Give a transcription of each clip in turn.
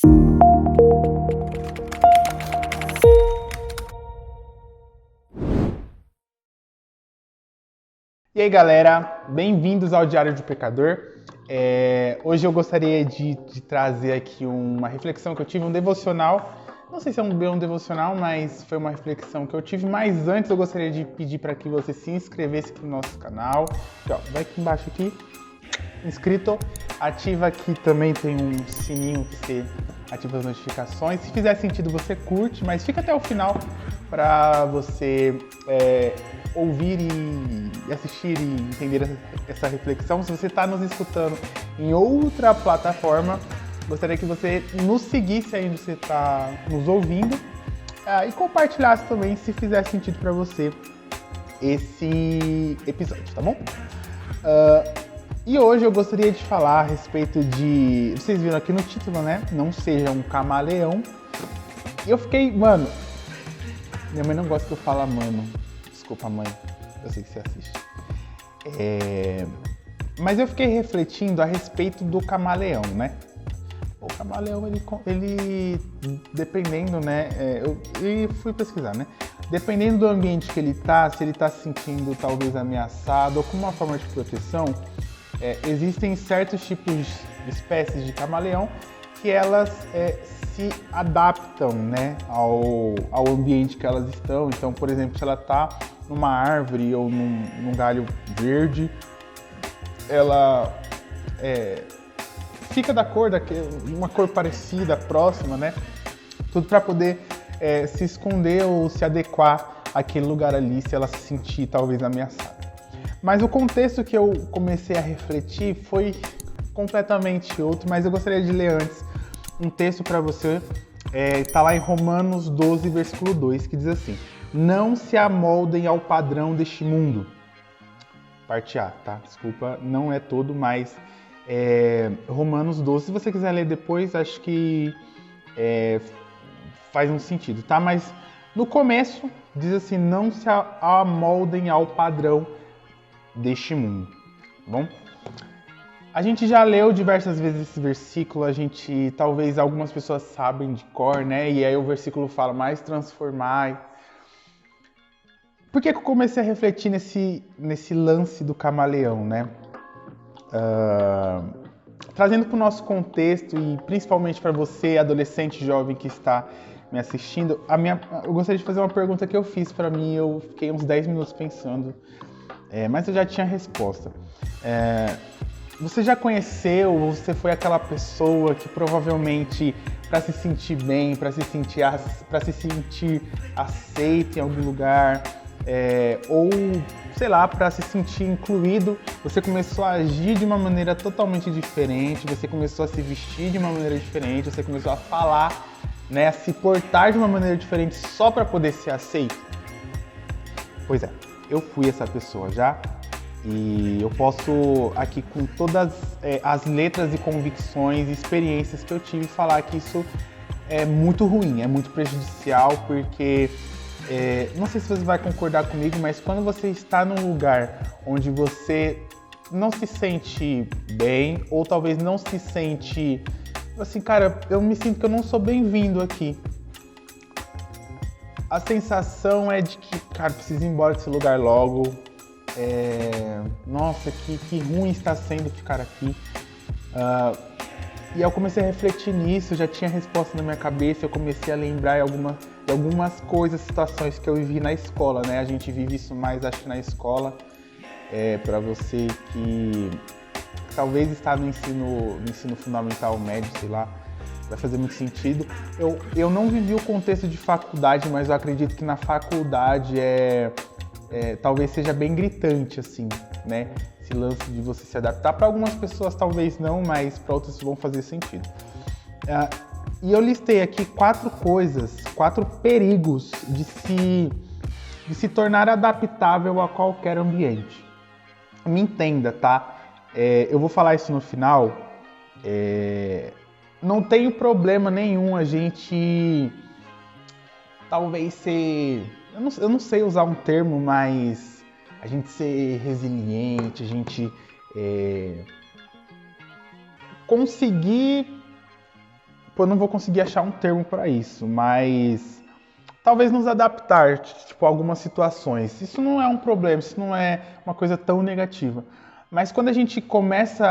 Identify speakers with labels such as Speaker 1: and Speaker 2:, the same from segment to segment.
Speaker 1: E aí galera, bem-vindos ao Diário de Pecador. Hoje eu gostaria de trazer aqui uma reflexão que eu tive, um devocional. Não sei se é um devocional, mas foi uma reflexão que eu tive. Mas antes eu gostaria de pedir para que você se inscrevesse aqui no nosso canal. Aqui, ó, vai aqui embaixo aqui, inscrito. Ativa aqui também, tem um sininho que você ativa as notificações. Se fizer sentido você curte, mas fica até o final para você ouvir e assistir e entender essa reflexão. Se você está nos escutando em outra plataforma, gostaria que você nos seguisse aí onde você está nos ouvindo e compartilhasse também se fizer sentido para você esse episódio, tá bom? E hoje eu gostaria de falar a respeito de... Vocês viram aqui no título, né? Não seja um camaleão. E eu fiquei, mano... Minha mãe não gosta que eu fale mano. Desculpa, mãe. Eu sei que você assiste. Mas eu fiquei refletindo a respeito do camaleão, né? O camaleão, ele dependendo, né? Eu fui pesquisar, né? Dependendo do ambiente que ele tá, se ele tá se sentindo talvez ameaçado ou com uma forma de proteção, existem certos tipos de espécies de camaleão que elas se adaptam, né, ao ambiente que elas estão. Então, por exemplo, se ela está numa árvore ou num galho verde, ela fica da cor uma cor parecida, próxima, né? Tudo para poder se esconder ou se adequar àquele lugar ali, se ela se sentir talvez ameaçada. Mas o contexto que eu comecei a refletir foi completamente outro, mas eu gostaria de ler antes um texto para você. Está lá em Romanos 12, versículo 2, que diz assim: não se amoldem ao padrão deste mundo. Parte A, tá? Desculpa, não é todo, mas Romanos 12, se você quiser ler depois, acho que faz um sentido, tá? Mas no começo diz assim: não se amoldem ao padrão deste mundo, tá bom? A gente já leu diversas vezes esse versículo, talvez algumas pessoas sabem de cor, né? E aí o versículo fala, mais transformai. Por que eu comecei a refletir nesse lance do camaleão, né? Trazendo para o nosso contexto e principalmente para você, adolescente jovem que está me assistindo, eu gostaria de fazer uma pergunta que eu fiz para mim, eu fiquei uns 10 minutos pensando, mas eu já tinha a resposta. Você já conheceu, você foi aquela pessoa que provavelmente, para se sentir bem, para se sentir aceito em algum lugar, ou, sei lá, para se sentir incluído, você começou a agir de uma maneira totalmente diferente, você começou a se vestir de uma maneira diferente, você começou a falar, né, a se portar de uma maneira diferente só para poder ser aceito? Pois é, eu fui essa pessoa já. E eu posso aqui com todas as letras e convicções e experiências que eu tive falar que isso é muito ruim, é muito prejudicial, porque não sei se você vai concordar comigo, mas quando você está num lugar onde você não se sente bem ou talvez não se sente assim, cara, eu me sinto que eu não sou bem-vindo aqui. A sensação é de que, cara, preciso ir embora desse lugar logo. Nossa, que ruim está sendo ficar aqui. E aí eu comecei a refletir nisso, já tinha resposta na minha cabeça, eu comecei a lembrar de algumas coisas, situações que eu vivi na escola, né? A gente vive isso mais, acho que na escola. Para você que talvez está no ensino fundamental, médio, sei lá, vai fazer muito sentido. Eu não vivi o contexto de faculdade, mas eu acredito que na faculdade talvez seja bem gritante, assim, né? Esse lance de você se adaptar. Para algumas pessoas talvez não, mas para outras vão fazer sentido. E eu listei aqui 4 perigos de se tornar adaptável a qualquer ambiente. Me entenda, tá? Eu vou falar isso no final. Não tenho problema nenhum a gente talvez ser... Eu não sei usar um termo, mas a gente ser resiliente, a gente conseguir eu não vou conseguir achar um termo para isso, mas talvez nos adaptar, tipo, a algumas situações. Isso não é um problema, isso não é uma coisa tão negativa. Mas quando a gente começa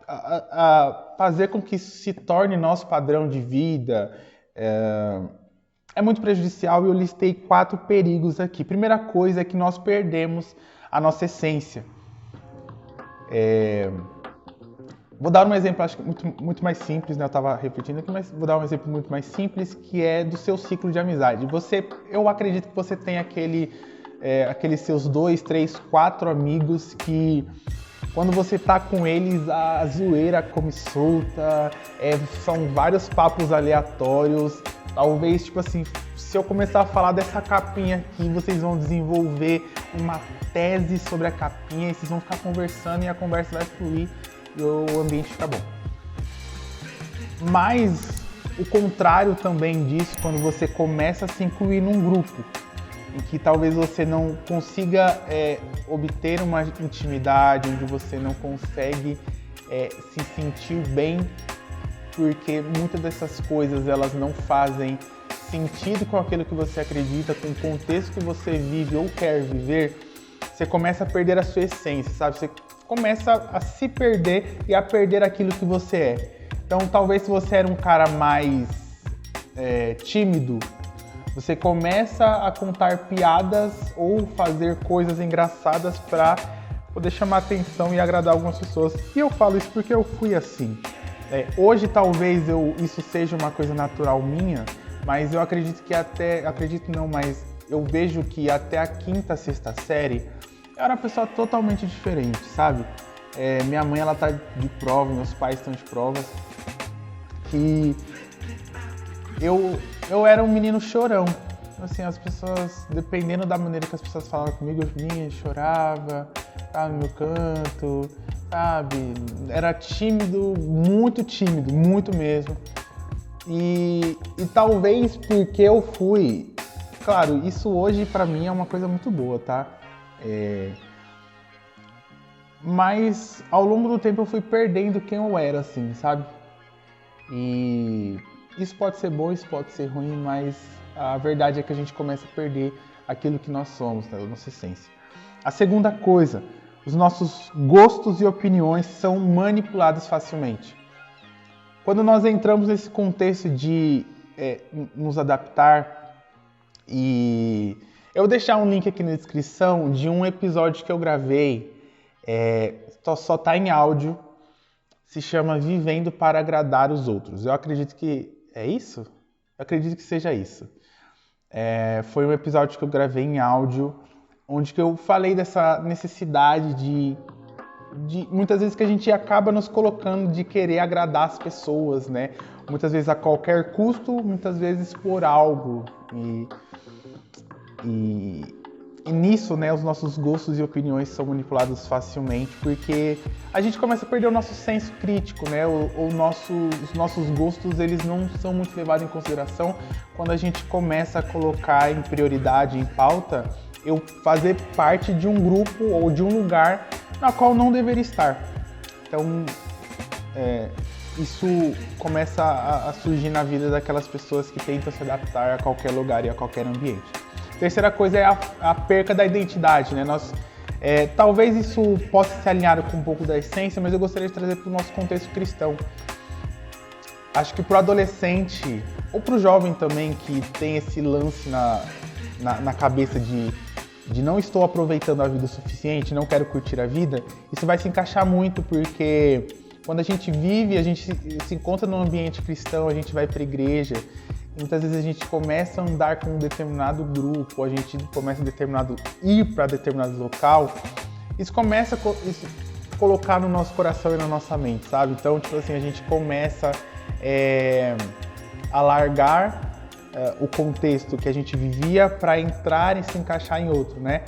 Speaker 1: a fazer com que isso se torne nosso padrão de vida, é muito prejudicial, e eu listei 4 perigos aqui. Primeira coisa é que nós perdemos a nossa essência. Vou dar um exemplo, acho que muito mais simples, né? Eu estava repetindo aqui, mas vou dar um exemplo muito mais simples, que é do seu ciclo de amizade. Eu acredito que você tem aqueles seus 2, 3, 4 amigos que, quando você tá com eles, a zoeira come solta, são vários papos aleatórios. Talvez, tipo assim, se eu começar a falar dessa capinha aqui, vocês vão desenvolver uma tese sobre a capinha, e vocês vão ficar conversando e a conversa vai fluir e o ambiente fica bom. Mas o contrário também disso, quando você começa a se incluir num grupo, em que talvez você não consiga obter uma intimidade, onde você não consegue se sentir bem, porque muitas dessas coisas elas não fazem sentido com aquilo que você acredita, com o contexto que você vive ou quer viver, você começa a perder a sua essência, sabe? Você começa a se perder e a perder aquilo que você é. Então, talvez se você era um cara mais tímido, você começa a contar piadas ou fazer coisas engraçadas para poder chamar atenção e agradar algumas pessoas. E eu falo isso porque eu fui assim. Hoje talvez isso seja uma coisa natural minha, mas eu acredito que mas eu vejo que até a 5ª, 6ª série eu era uma pessoa totalmente diferente, sabe? Minha mãe, ela tá de prova, meus pais estão de provas, que eu era um menino chorão. Assim, as pessoas, dependendo da maneira que as pessoas falavam comigo, eu vinha, chorava, tava no meu canto, sabe? Era tímido, muito mesmo. E talvez porque eu fui... Claro, isso hoje pra mim é uma coisa muito boa, tá? Mas ao longo do tempo eu fui perdendo quem eu era, assim, sabe? E isso pode ser bom, isso pode ser ruim, mas a verdade é que a gente começa a perder aquilo que nós somos, né? A nossa essência. A segunda coisa, os nossos gostos e opiniões são manipulados facilmente. Quando nós entramos nesse contexto de nos adaptar, e eu vou deixar um link aqui na descrição de um episódio que eu gravei, só tá em áudio, se chama Vivendo para Agradar os Outros. Eu acredito que é isso? Eu acredito que seja isso. Foi um episódio que eu gravei em áudio, onde que eu falei dessa necessidade de muitas vezes que a gente acaba nos colocando de querer agradar as pessoas, né? Muitas vezes a qualquer custo, muitas vezes por algo. E nisso, né, os nossos gostos e opiniões são manipulados facilmente, porque a gente começa a perder o nosso senso crítico, né? Os nossos gostos, eles não são muito levados em consideração quando a gente começa a colocar em prioridade, em pauta, eu fazer parte de um grupo ou de um lugar na qual não deveria estar. Então, isso começa a surgir na vida daquelas pessoas que tentam se adaptar a qualquer lugar e a qualquer ambiente. Terceira coisa é a perca da identidade, né? Talvez isso possa se alinhar com um pouco da essência, mas eu gostaria de trazer para o nosso contexto cristão. Acho que para o adolescente, ou para o jovem também, que tem esse lance na cabeça de não estou aproveitando a vida o suficiente, não quero curtir a vida, isso vai se encaixar muito, porque quando a gente vive, a gente se encontra num ambiente cristão, a gente vai para a igreja, muitas vezes a gente começa a andar com um determinado grupo, a gente começa a ir para determinado local, isso começa a colocar no nosso coração e na nossa mente, sabe? Então, tipo assim, a gente começa a largar o contexto que a gente vivia para entrar e se encaixar em outro, né?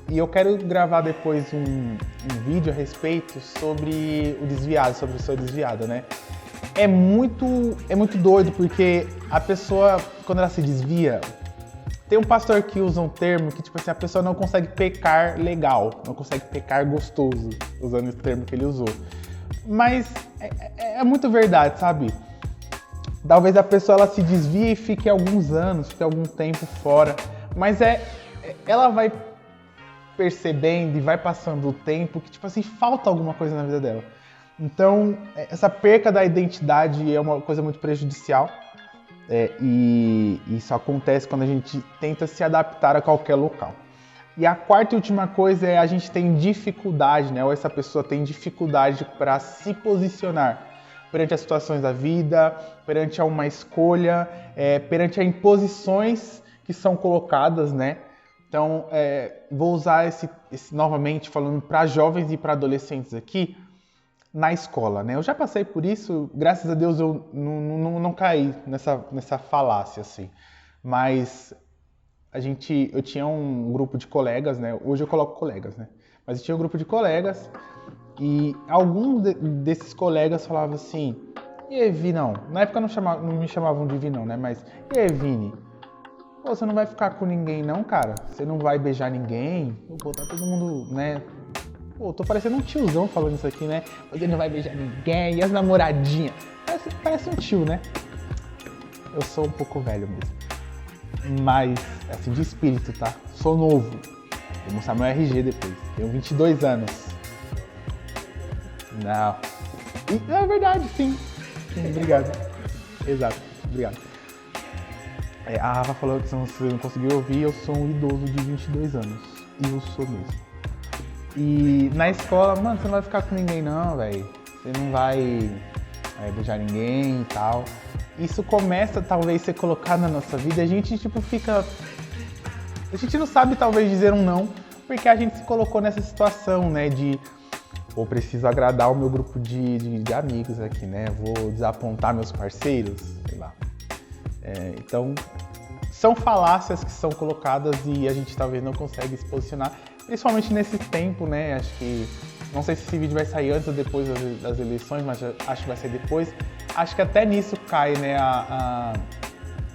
Speaker 1: E eu quero gravar depois um vídeo a respeito sobre o desviado, sobre a pessoa desviada, né? É muito doido, porque a pessoa, quando ela se desvia, tem um pastor que usa um termo que, tipo assim, a pessoa não consegue pecar legal, não consegue pecar gostoso, usando esse termo que ele usou. Mas é muito verdade, sabe? Talvez a pessoa ela se desvie e fique alguns anos, fique algum tempo fora, mas ela vai percebendo e vai passando o tempo que, tipo assim, falta alguma coisa na vida dela. Então, essa perca da identidade é uma coisa muito prejudicial, e isso acontece quando a gente tenta se adaptar a qualquer local. E a quarta e última coisa é a gente tem dificuldade, né? Ou essa pessoa tem dificuldade para se posicionar perante as situações da vida, perante a uma escolha, perante a imposições que são colocadas, né? Então, vou usar esse novamente falando para jovens e para adolescentes aqui, na escola, né? Eu já passei por isso, graças a Deus eu não caí nessa falácia, assim. Mas eu tinha um grupo de colegas, né? Hoje eu coloco colegas, né? Mas eu tinha um grupo de colegas e alguns desses colegas falavam assim: e aí, Vinão? Na época não me chamavam de Vinão, né? Mas, e aí, Vini? Pô, você não vai ficar com ninguém não, cara? Você não vai beijar ninguém? Pô, tá todo mundo, né? Pô, tô parecendo um tiozão falando isso aqui, né? Você não vai beijar ninguém, e as namoradinhas? Parece um tio, né? Eu sou um pouco velho mesmo. Mas, assim, de espírito, tá? Sou novo. Vou mostrar meu RG depois. Tenho 22 anos. Não. E é verdade, sim. Sim, obrigado. Exato, obrigado. A Rafa falou que se você não conseguiu ouvir, eu sou um idoso de 22 anos. E eu sou mesmo. E na escola, mano, você não vai ficar com ninguém não, velho. Você não vai beijar ninguém e tal. Isso começa talvez a ser colocado na nossa vida e a gente tipo fica... A gente não sabe talvez dizer um não, porque a gente se colocou nessa situação, né, de... Pô, preciso agradar o meu grupo de amigos aqui, né? Vou desapontar meus parceiros, sei lá. Então, são falácias que são colocadas e a gente talvez não consegue se posicionar, principalmente nesse tempo, né? Acho que, não sei se esse vídeo vai sair antes ou depois das eleições, mas acho que vai sair depois. Acho que até nisso cai, né,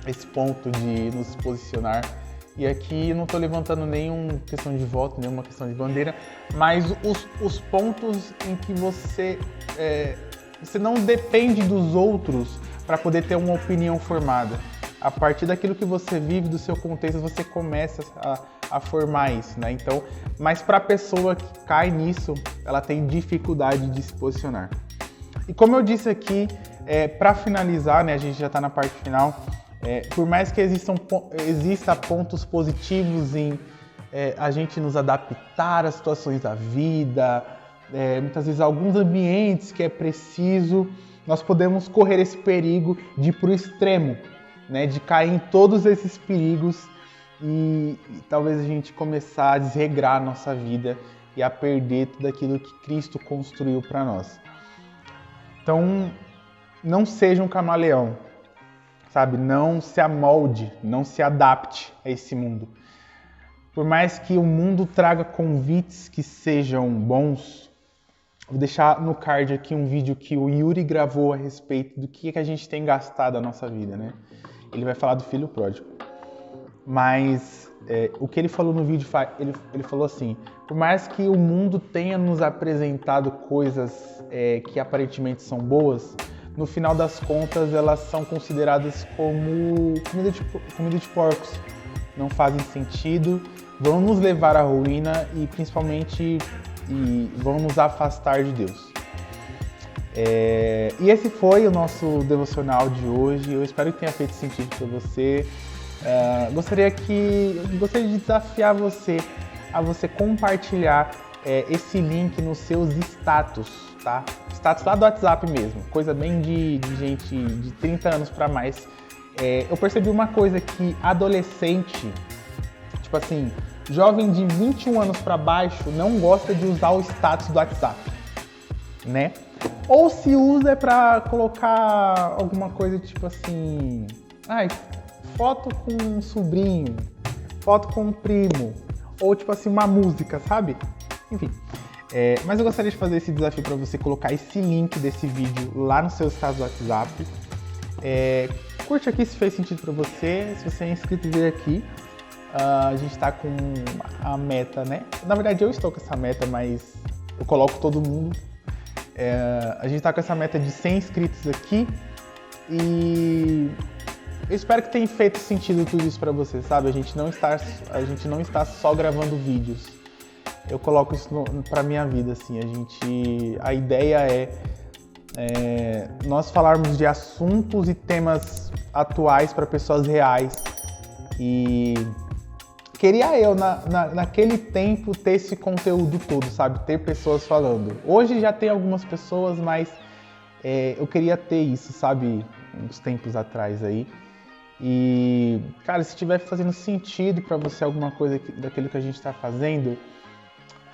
Speaker 1: esse ponto de nos posicionar. E aqui eu não estou levantando nenhuma questão de voto, nenhuma questão de bandeira, mas os pontos em que você não depende dos outros para poder ter uma opinião formada. A partir daquilo que você vive, do seu contexto, você começa a formar isso, né? Então, mas para a pessoa que cai nisso, ela tem dificuldade de se posicionar. E como eu disse aqui, para finalizar, né, a gente já está na parte final, por mais que exista pontos positivos em a gente nos adaptar às situações da vida, muitas vezes alguns ambientes que é preciso, nós podemos correr esse perigo de ir para o extremo, né, de cair em todos esses perigos e talvez a gente começar a desregrar a nossa vida e a perder tudo aquilo que Cristo construiu para nós. Então, não seja um camaleão, sabe? Não se amolde, não se adapte a esse mundo. Por mais que o mundo traga convites que sejam bons, vou deixar no card aqui um vídeo que o Yuri gravou a respeito do que a gente tem gastado a nossa vida, né? Ele vai falar do filho pródigo. Mas o que ele falou no vídeo, ele falou assim: por mais que o mundo tenha nos apresentado coisas que aparentemente são boas, no final das contas elas são consideradas como comida de porcos. Não fazem sentido, vão nos levar à ruína e principalmente vão nos afastar de Deus. E esse foi o nosso devocional de hoje. Eu espero que tenha feito sentido para você. Gostaria de desafiar você a você compartilhar esse link nos seus status, tá? Status lá do WhatsApp mesmo, coisa bem de gente de 30 anos para mais. Eu percebi uma coisa que adolescente, tipo assim, jovem de 21 anos para baixo não gosta de usar o status do WhatsApp, né? Ou se usa para colocar alguma coisa tipo assim, foto com um sobrinho, foto com um primo, ou tipo assim, uma música, sabe? Enfim, mas eu gostaria de fazer esse desafio para você colocar esse link desse vídeo lá no seu status do WhatsApp. Curte aqui se fez sentido para você, se você é inscrito, veio aqui. A gente está com a meta, né? Na verdade eu estou com essa meta, mas eu coloco todo mundo. A gente está com essa meta de 100 inscritos aqui. E eu espero que tenha feito sentido tudo isso para você, sabe? A gente não está só gravando vídeos. Eu coloco isso para minha vida, assim. A ideia é nós falarmos de assuntos e temas atuais para pessoas reais. E queria eu, naquele tempo, ter esse conteúdo todo, sabe? Ter pessoas falando. Hoje já tem algumas pessoas, mas eu queria ter isso, sabe? Uns tempos atrás aí. E, cara, se estiver fazendo sentido para você alguma coisa daquilo que a gente está fazendo,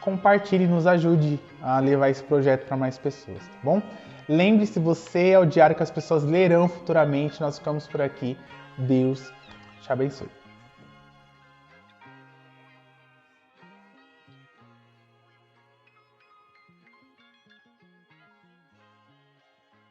Speaker 1: compartilhe e nos ajude a levar esse projeto para mais pessoas, tá bom? Lembre-se, você é o diário que as pessoas lerão futuramente. Nós ficamos por aqui. Deus te abençoe.